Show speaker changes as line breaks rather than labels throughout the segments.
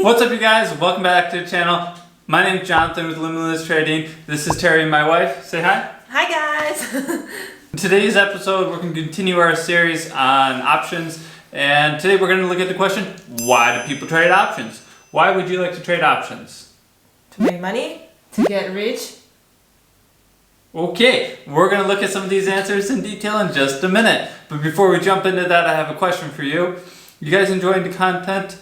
What's up, you guys? Welcome back to the channel. My name's Jonathan with Limitless Trading. This is Terry, my wife. Say hi.
Hi guys!
In today's episode, we're going to continue our series on options. And today we're going to look at the question, why do people trade options? Why would you like to trade options?
To make money? To get rich?
Okay, we're going to look at some of these answers in detail in just a minute. But before we jump into that, I have a question for you. You guys enjoying the content?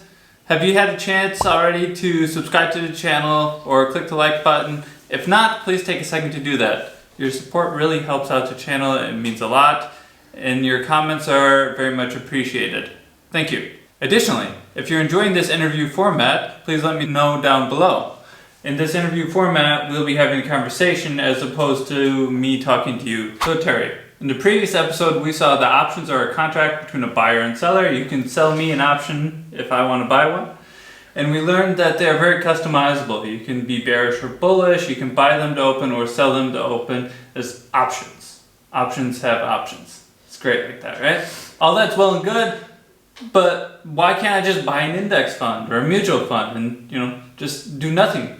Have you had a chance already to subscribe to the channel or click the like button? If not, please take a second to do that. Your support really helps out the channel. It means a lot. And your comments are very much appreciated. Thank you. Additionally, if you're enjoying this interview format, please let me know down below. In this interview format, we'll be having a conversation as opposed to me talking to you. So Terry, in the previous episode, we saw the options are a contract between a buyer and seller. You can sell me an option if I want to buy one. And we learned that they're very customizable. You can be bearish or bullish. You can buy them to open or sell them to open as options. Options have options. It's great like that, right? All that's well and good, but why can't I just buy an index fund or a mutual fund and, just do nothing?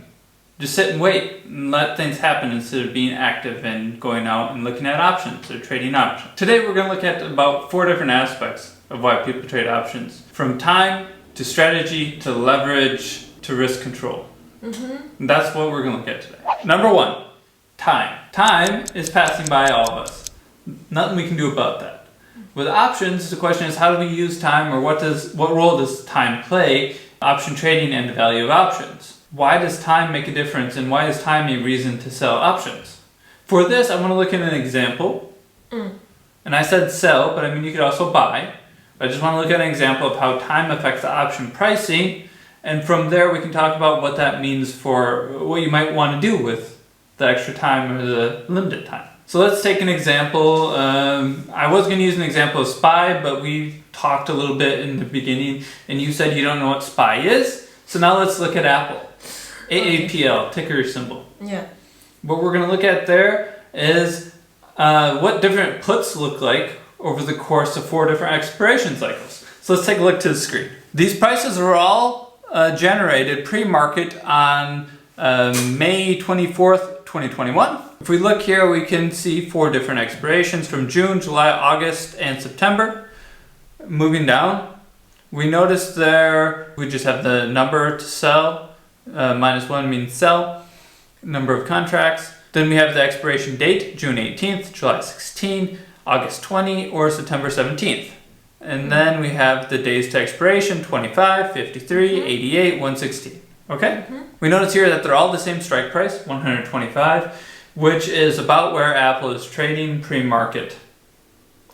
Just sit and wait and let things happen instead of being active and going out and looking at options or trading options. Today we're going to look at about 4 different aspects of why people trade options. From time to strategy to leverage to risk control. And that's what we're going to look at today. Number 1, time. Time is passing by all of us. Nothing we can do about that. With options, the question is how do we use time, or what role does time play option trading and the value of options? Why does time make a difference, and why is time a reason to sell options? For this, I want to look at an example. And I said sell, but I mean you could also buy. I just want to look at an example of how time affects the option pricing, and from there we can talk about what that means for what you might want to do with the extra time or the limited time. So let's take an example. I was going to use an example of SPY, but we talked a little bit in the beginning, and you said you don't know what SPY is. So now let's look at Apple. AAPL, ticker symbol.
Yeah.
What we're going to look at there is what different puts look like over the course of 4 different expiration cycles. So let's take a look to the screen. These prices are all generated pre-market on May 24th, 2021. If we look here, we can see 4 different expirations from June, July, August, and September. Moving down, we notice there we just have the number to sell. -1 means sell, number of contracts. Then we have the expiration date, June 18th, July 16th, August 20, or September 17th. And then we have the days to expiration, 25, 53, 88, 116. Okay? We notice here that they're all the same strike price, 125, which is about where Apple is trading pre-market.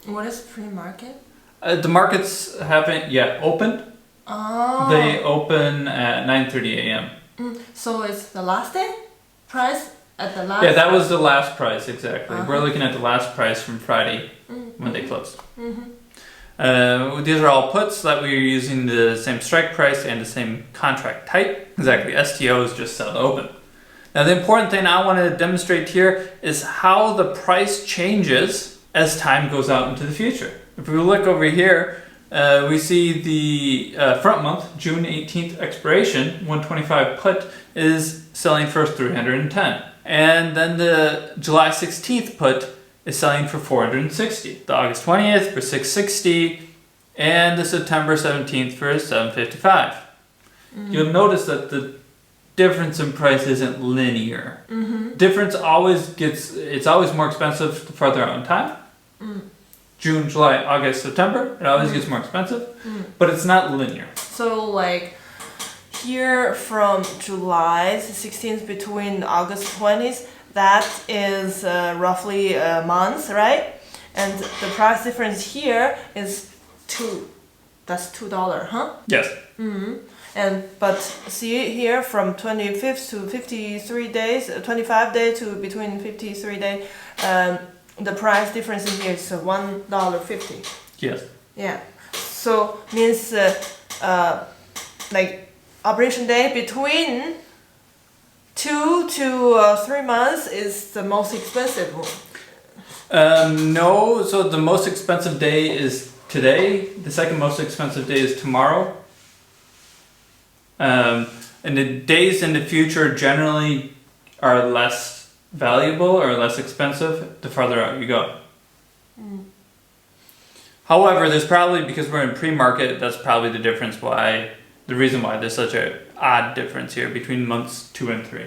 What is pre-market?
The markets haven't yet opened.
Oh.
They open at 9:30 a.m.
So it's the last day price at the last.
Yeah, that was the last price, exactly. We're
Uh-huh.
looking at the last price from Friday when they closed. These are all puts that we're using the same strike price and the same contract type. Exactly, STO is just sell to open. Now the important thing I want to demonstrate here is how the price changes as time goes out into the future. If we look over here, we see the front month, June 18th expiration, 125 put is selling for 310. And then the July 16th put is selling for 460. The August 20th for 660, and the September 17th for 755. You'll notice that the difference in price isn't linear. Difference it's always more expensive the farther out in time. June, July, August, September, it always gets more expensive, but it's not linear.
So like here from July 16th between August 20th, that is roughly a month, right? And the price difference here is 2. That's $2, huh?
Yes.
But see here from 25th to 53 days, 25 days to between 53 days, the price difference in here is $1.50.
Yes.
Yeah. So means like operation day between 2 to 3 months is the most expensive one.
No, so the most expensive day is today. The second most expensive day is tomorrow. And the days in the future generally are less valuable or less expensive the farther out you go. However, there's probably, because we're in pre-market, that's probably the reason why there's such an odd difference here between months 2 and 3.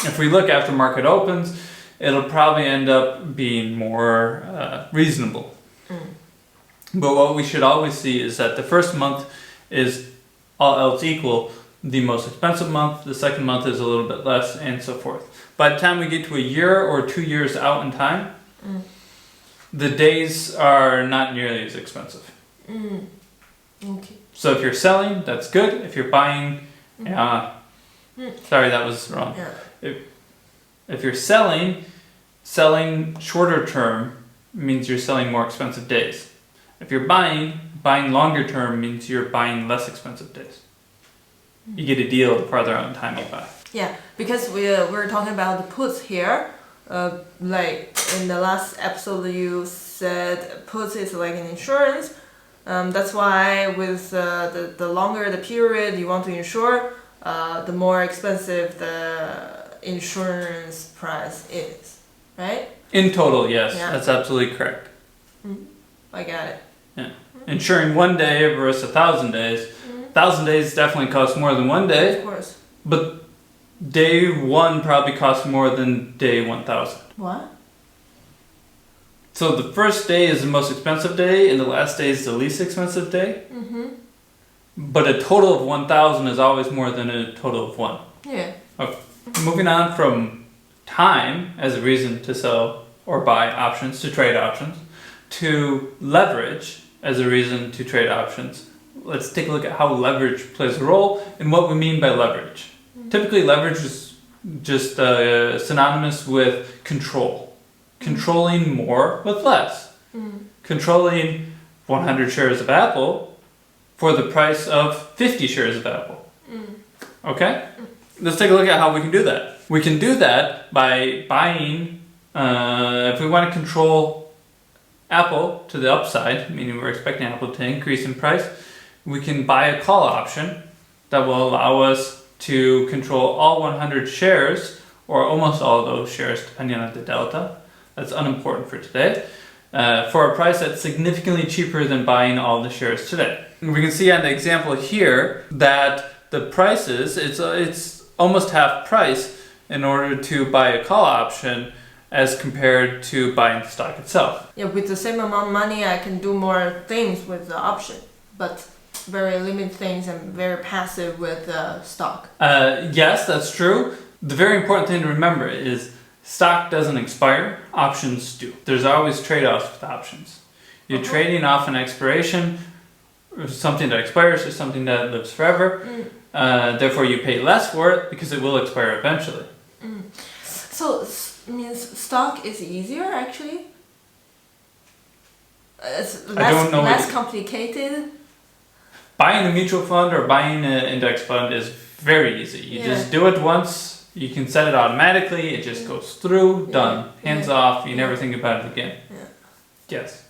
If we look after market opens, it'll probably end up being more reasonable. But what we should always see is that the first month is, all else equal, the most expensive month, the second month is a little bit less, and so forth. By the time we get to a year or 2 years out in time, the days are not nearly as expensive.
Okay.
So if you're selling, that's good. If you're buying, sorry, that was wrong.
Yeah.
If you're selling shorter term means you're selling more expensive days. If you're buying longer term means you're buying less expensive days. You get a deal the farther out in time you buy.
Yeah, because we're talking about the puts here. Like in the last episode, you said puts is like an insurance. That's why with the longer the period you want to insure, the more expensive the insurance price is, right?
In total, yes,
Yeah.
that's absolutely correct.
I got it.
Yeah. Insuring 1 day versus 1,000 days. 1,000 days definitely costs more than 1 day,
Of course.
but day 1 probably costs more than day 1,000.
What?
So the first day is the most expensive day, and the last day is the least expensive day. But a total of 1,000 is always more than a total of 1.
Yeah.
Moving on from time as a reason to sell or buy options, to trade options, to leverage as a reason to trade options. Let's take a look at how leverage plays a role and what we mean by leverage. Typically, leverage is just synonymous with control. Controlling more with less. Controlling 100 shares of Apple for the price of 50 shares of Apple. Okay? Let's take a look at how we can do that. We can do that by buying, if we want to control Apple to the upside, meaning we're expecting Apple to increase in price, we can buy a call option that will allow us to control all 100 shares, or almost all of those shares, depending on the delta. That's unimportant for today. For a price that's significantly cheaper than buying all the shares today. We can see on the example here that the prices, it's almost half price in order to buy a call option as compared to buying the stock itself.
Yeah, with the same amount of money, I can do more things with the option, but very limited things and very passive with the stock.
Yes, that's true. The very important thing to remember is stock doesn't expire, options do. There's always trade-offs with options. You're trading off an expiration, something that expires or something that lives forever. Therefore, you pay less for it because it will expire eventually.
So means stock is easier actually. It's less complicated.
Buying a mutual fund or buying an index fund is very easy. You just do it once. You can set it automatically. It just goes through. Done. Hands off. You never think about it again. Yes.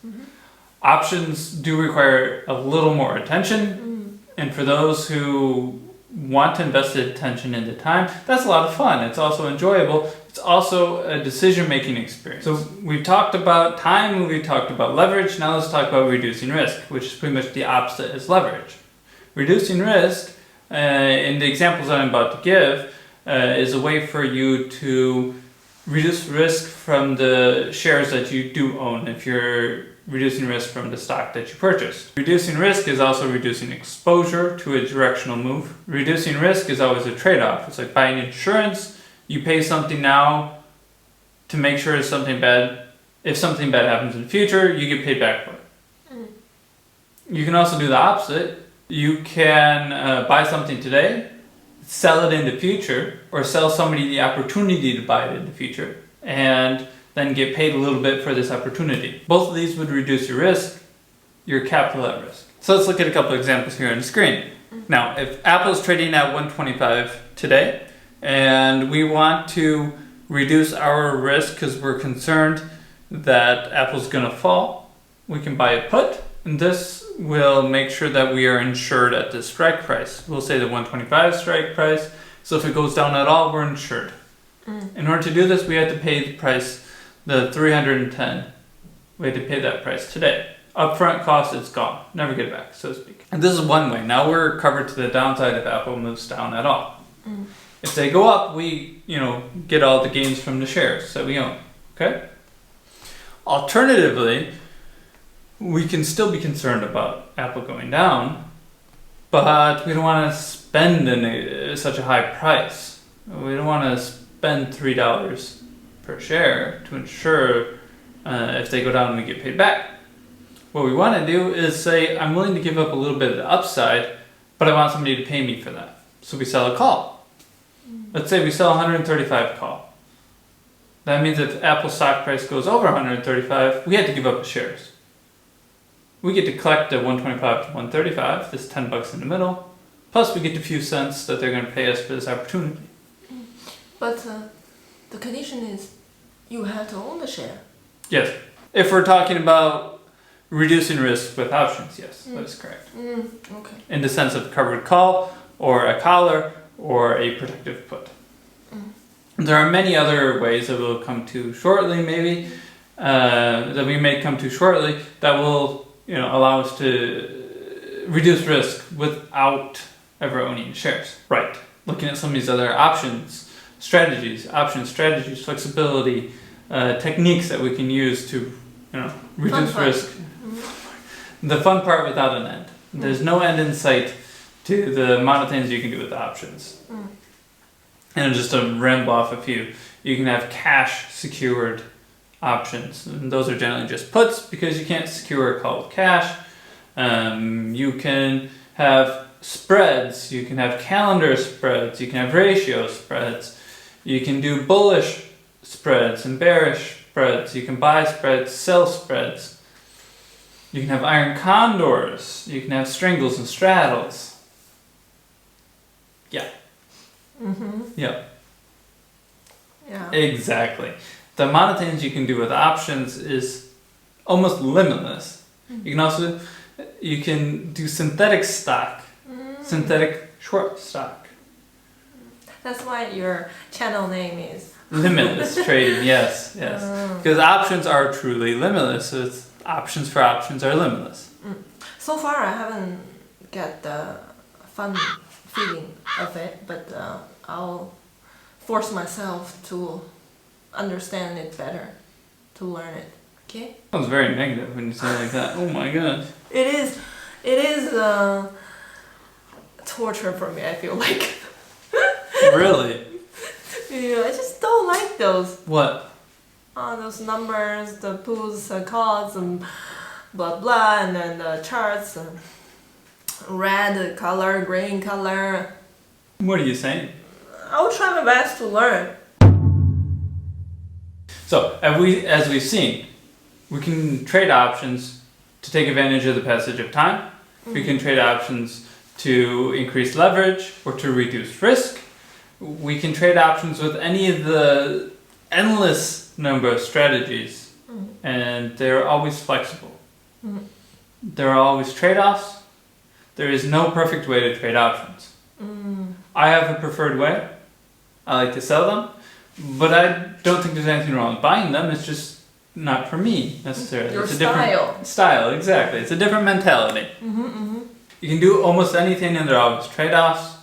Options do require a little more attention, and for those who want to invest attention into time, that's a lot of fun. It's also enjoyable. It's also a decision-making experience. So we've talked about time, we've talked about leverage. Now let's talk about reducing risk, which is pretty much the opposite as leverage. Reducing risk, in the examples that I'm about to give, is a way for you to reduce risk from the shares that you do own if you're reducing risk from the stock that you purchased. Reducing risk is also reducing exposure to a directional move. Reducing risk is always a trade-off. It's like buying insurance. You pay something now to make sure if something bad happens in the future, you get paid back for it. You can also do the opposite. You can buy something today, sell it in the future, or sell somebody the opportunity to buy it in the future, and then get paid a little bit for this opportunity. Both of these would reduce your risk, your capital at risk. So let's look at a couple of examples here on the screen. Now, if Apple is trading at 125 today, and we want to reduce our risk because we're concerned that Apple's going to fall, we can buy a put, and this we'll make sure that we are insured at the strike price. We'll say the 125 strike price. So if it goes down at all, we're insured. In order to do this, we had to pay the price, the 310. We had to pay that price today. Upfront cost, it's gone. Never get it back, so to speak. And this is one way. Now we're covered to the downside if Apple moves down at all. If they go up, we, get all the gains from the shares that we own. Okay? Alternatively, we can still be concerned about Apple going down, but we don't want to spend such a high price. We don't want to spend $3 per share to ensure if they go down, we get paid back. What we want to do is say, I'm willing to give up a little bit of the upside, but I want somebody to pay me for that. So we sell a call. Let's say we sell 135 call. That means if Apple stock price goes over 135, we had to give up the shares. We get to collect the 125 to 135, this $10 in the middle, plus we get the few cents that they're going to pay us for this opportunity.
But the condition is you have to own the share.
Yes. If we're talking about reducing risk with options, yes, that is correct.
Okay.
In the sense of covered call, or a collar, or a protective put. There are many other ways that we'll come to shortly, maybe, that we may come to shortly, that will allow us to reduce risk without ever owning shares. Right. Looking at some of these other options, strategies, flexibility, techniques that we can use to reduce risk. The fun part without an end. There's no end in sight to the amount of things you can do with options. And just to ramble off a few, you can have cash secured options, and those are generally just puts because you can't secure a call with cash. You can have spreads, you can have calendar spreads, you can have ratio spreads, you can do bullish spreads and bearish spreads, you can buy spreads, sell spreads, you can have iron condors, you can have strangles and straddles. Yeah. Yeah.
Yeah.
Exactly. The amount of things you can do with options is almost limitless. You can do synthetic stock, synthetic short stock.
That's why your channel name is
Limitless trading, yes. Because options are truly limitless. So it's options for options are limitless.
So far, I haven't got the fun feeling of it, but I'll force myself to understand it better, to learn it. Okay?
Sounds very negative when you say it like that. Oh my god.
It is torture for me, I feel like.
Really?
Yeah, I just don't like those.
What?
Those numbers, the puts, calls, and blah blah, and then the charts, red color, green color.
What are you saying?
I'll try my best to learn.
So, as we've seen, we can trade options to take advantage of the passage of time. We can trade options to increase leverage or to reduce risk. We can trade options with any of the endless number of strategies, and they're always flexible. There are always trade-offs. There is no perfect way to trade options. I have a preferred way. I like to sell them, but I don't think there's anything wrong with buying them. It's just not for me necessarily.
Your
it's a
style.
different style, exactly. It's a different mentality. You can do almost anything, and there are always trade-offs.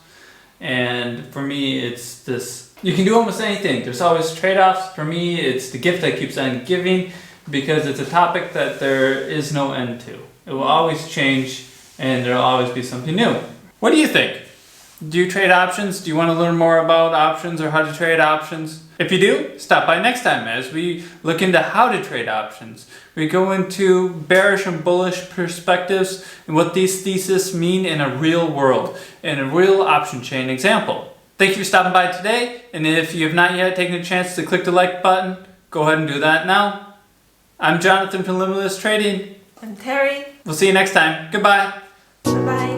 And for me, it's this. You can do almost anything. There's always trade-offs. For me, it's the gift that keeps on giving, because it's a topic that there is no end to. It will always change, and there will always be something new. What do you think? Do you trade options? Do you want to learn more about options or how to trade options? If you do, stop by next time as we look into how to trade options. We go into bearish and bullish perspectives and what these theses mean in a real world, in a real option chain example. Thank you for stopping by today, and if you have not yet taken a chance to click the like button, go ahead and do that now. I'm Jonathan from Limitless Trading.
I'm Terry.
We'll see you next time. Goodbye.
Bye-bye.